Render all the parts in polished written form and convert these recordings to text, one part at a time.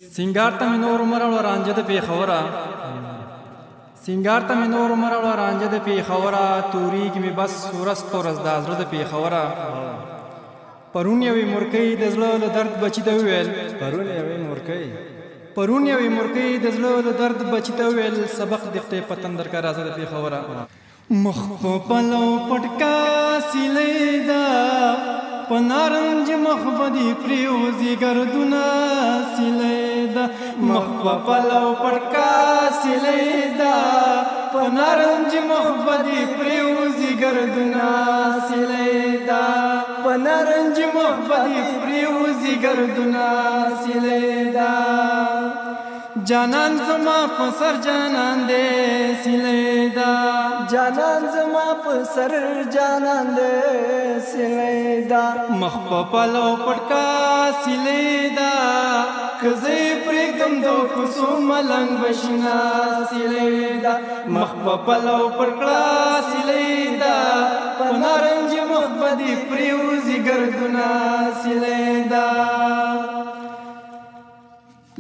سنگار ته مې نور مرړه رانجه د پیښوره سنگار ته مې نور مرړه رانجه د پیښوره تورېږي مې بس ورځ په ورځ دا زړه د پیښوره پرون یوې مورکۍ د زړه له درد بچي ته وویل پرون یوې مورکۍ د زړه له درد بچي ته وویل سبق د خدای په تندر کا راځه د پیښوره مخ په پلو پټکا سیلې ده په نارنج مخ بدي پریوزي ګردونه سیلې ده مخ په پلو پټکا سیلې ده په نارنج مخ بدي پریوزي ګردونه سیلې ده په نارنج مخ بدي پریوزي ګردونه سیلې ده جانان زما په سر جانان دې سیلې ده جانان زما په سر جانان دې سیلې ده مخ په پلو پټکا سیلې ده کزې پرېږدم د کوڅو ملنګ بشنا سیلې ده مخ په پلو پټکا سیلې ده په نارنج مخ بدي پریوزي ګردونه سیلې ده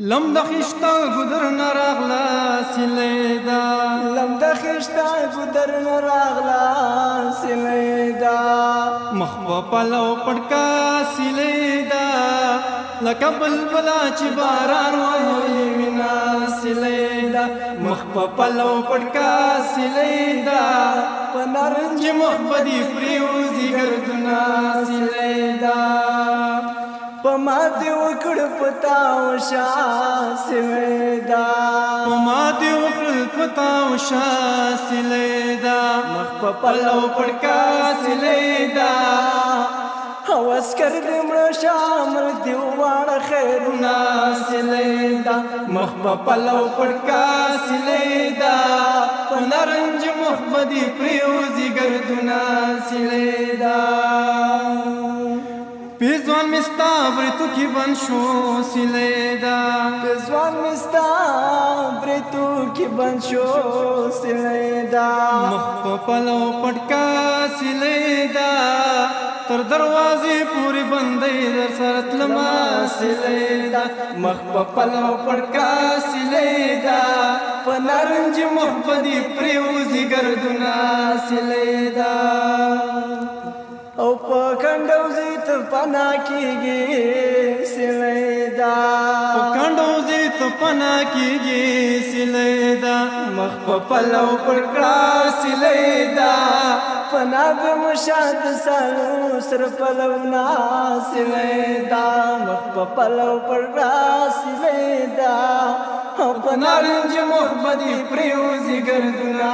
لم د خشتا ګدر نه راغلا سیلې ده لم د خشتا ګدر نه راغلا سیلې ده مخ په پلو پټکا سیلې ده لکه بلبلا چې باران وهي وینا سیلې ده مخ په پلو پټکا سیلې ده په نارنج مخ بدي پریوزي ګردونه سیلې ده پما دې وکړ پتاو شا سیلې ده پما دې وکړ پتاو شا سیلې ده مخ په پلو پټکا سیلې ده هوس کر دې مړ شامل دی واړه خیرونه سیلې ده مخ په پلو پټکا سیلې ده په نارنج مخ بدي پریوزي ګردونه سیلې ده پیزوان مستا برتو کی بن شو سیلې ده پیزوان مستا برتو کی بن شو سیلې ده مخ په پلو پټکا سیلې ده تر دروازې پورې بندې در سره تلما سیلې ده مخ په پلو پټکا سیلې ده په نارنج مخ بدي پریوزي ګردونه سیلې ده او په کنډوزي ته پنا کیږي سیلې ده په کنډوزي ته پنا کیږي سیلې ده مخ په پلو پټکا سیلې ده پنا د مشاد سالو سر پلونا سیلې ده مخ په پلو پټکا سیلې ده په نارنج مخ بدي پریوزي ګردونه